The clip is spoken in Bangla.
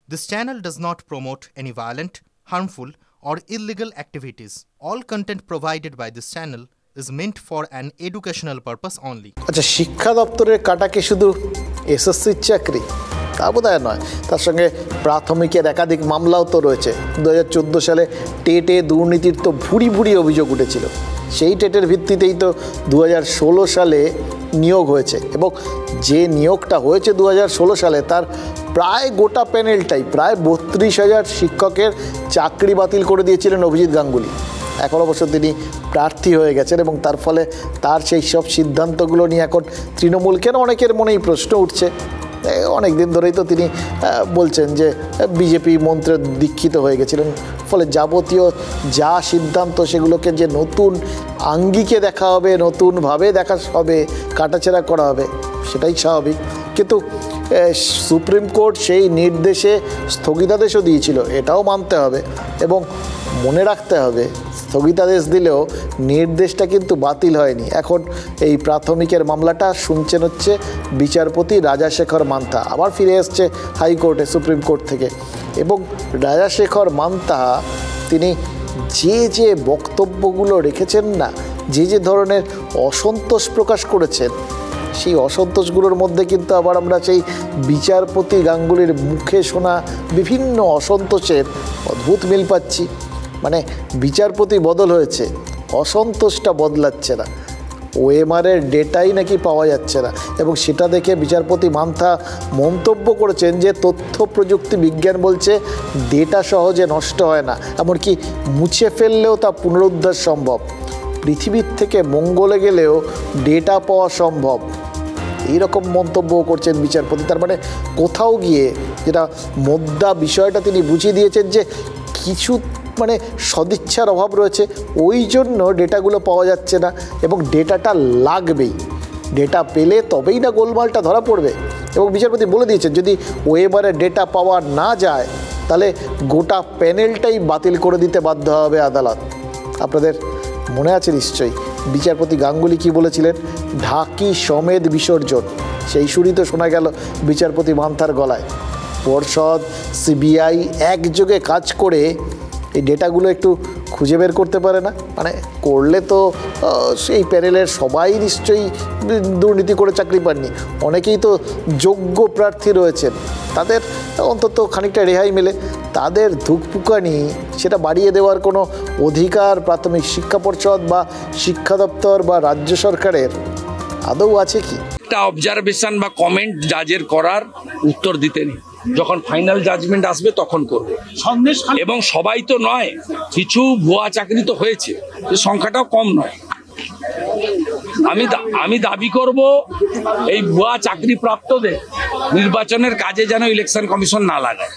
This channel does not promote any violent, harmful, or illegal activities. All content provided by this channel is meant for an educational purpose only. আচ্ছা, শিক্ষা দপ্তরের কাটা কি শুধু এসএসসির চাকরি? তা বোধহয় নয়। তার সঙ্গে প্রাথমিকের একাধিক মামলাও তো রয়েছে। 2014 সালে টেটে দুর্নীতির তো ভুরি ভুরি অভিযোগ উঠেছিল। সেই টেটের ভিত্তিতেই তো 2016 সালে নিয়োগ হয়েছে, এবং যে নিয়োগটা হয়েছে 2016 সালে তার প্রায় গোটা প্যানেলটাই, প্রায় 32,000 শিক্ষকের চাকরি বাতিল করে দিয়েছিলেন অভিজিৎ গাঙ্গুলি। এখন অবশ্য তিনি প্রার্থী হয়ে গেছেন, এবং তার ফলে তার সেই সব সিদ্ধান্তগুলো নিয়ে এখন তৃণমূল কেন অনেকের মনেই প্রশ্ন উঠছে। অনেক দিন ধরেই তো তিনি বলছেন যে বিজেপি মন্ত্রে দীক্ষিত হয়ে গেছিলেন, ফলে যাবতীয় যা সিদ্ধান্ত সেগুলোকে যে নতুন আঙ্গিকে দেখা হবে, নতুনভাবে দেখা হবে, কাটাছেঁড়া করা হবে, সেটাই স্বাভাবিক। কিন্তু সুপ্রিম কোর্ট সেই নির্দেশে স্থগিতাদেশও দিয়েছিল, এটাও মানতে হবে এবং মনে রাখতে হবে স্থগিতাদেশ দিলেও নির্দেশটা কিন্তু বাতিল হয়নি। এখন এই প্রাথমিকের মামলাটা শুনছেন হচ্ছে বিচারপতি রাজাশেখর মান্থা, আবার ফিরে এসছে হাইকোর্টে, সুপ্রিম কোর্ট থেকে। এবং রাজাশেখর মান্থা তিনি যে বক্তব্যগুলো রেখেছেন না, যে ধরনের অসন্তোষ প্রকাশ করেছেন, সেই অসন্তোষগুলোর মধ্যে কিন্তু আবার আমরা সেই বিচারপতি গাঙ্গুলির মুখে শোনা বিভিন্ন অসন্তোষের অদ্ভুত মিল পাচ্ছি। মানে বিচারপতি বদল হয়েছে, অসন্তোষটা বদলাচ্ছে না, ওএমআরের ডেটাই নাকি পাওয়া যাচ্ছে না। এবং সেটা দেখে বিচারপতি মান্থা মন্তব্য করেছেন যে তথ্য প্রযুক্তি বিজ্ঞান বলছে ডেটা সহজে নষ্ট হয় না, এমনকি মুছে ফেললেও তা পুনরুদ্ধার সম্ভব, পৃথিবীর থেকে মঙ্গলে গেলেও ডেটা পাওয়া সম্ভব। এইরকম মন্তব্য করছেন বিচারপতি। তার মানে কোথাও গিয়ে যেটা মোদ্দা বিষয়টা তিনি বুঝিয়ে দিয়েছেন যে কিছু সদিচ্ছার অভাব রয়েছে, ওই জন্য ডেটাগুলো পাওয়া যাচ্ছে না, এবং ডেটাটা লাগবেই, ডেটা পেলে তবেই না গোলমালটা ধরা পড়বে। এবং বিচারপতি বলে দিয়েছেন যদি ওএমআরের ডেটা পাওয়া না যায় তাহলে গোটা প্যানেলটাই বাতিল করে দিতে বাধ্য হবে আদালত। আপনাদের মনে আছে নিশ্চয়ই বিচারপতি গাঙ্গুলি কি বলেছিলেন, ঢাকি সমেত বিসর্জন, সেই সুরই তো শোনা গেল বিচারপতি মান্থার গলায়। পর্ষদ, সিবিআই একযোগে কাজ করে এই ডেটাগুলো একটু খুঁজে বের করতে পারে না? করলে তো সেই প্যানেলের সবাই নিশ্চয়ই দুর্নীতি করে চাকরি পাননি, অনেকেই তো যোগ্য প্রার্থী রয়েছেন, তাদের অন্তত খানিকটা রেহাই মেলে। তাদের ধুকপুকানি সেটা বাড়িয়ে দেওয়ার কোনো অধিকার প্রাথমিক শিক্ষা পর্ষদ বা শিক্ষা দপ্তর বা রাজ্য সরকারের আদৌ আছে কি? একটা অবজারভেশন বা কমেন্ট জাজের করার উত্তর দিতে নেই, যখন ফাইনাল জাজমেন্ট আসবে তখন করবে। এবং সবাই তো নয়, কিছু ভুয়া চাকরি তো হয়েছে, সংখ্যাটাও কম নয়। আমি দাবি করব এই ভুয়া চাকরি প্রাপ্তদের নির্বাচনের কাজে যেন ইলেকশন কমিশন না লাগায়।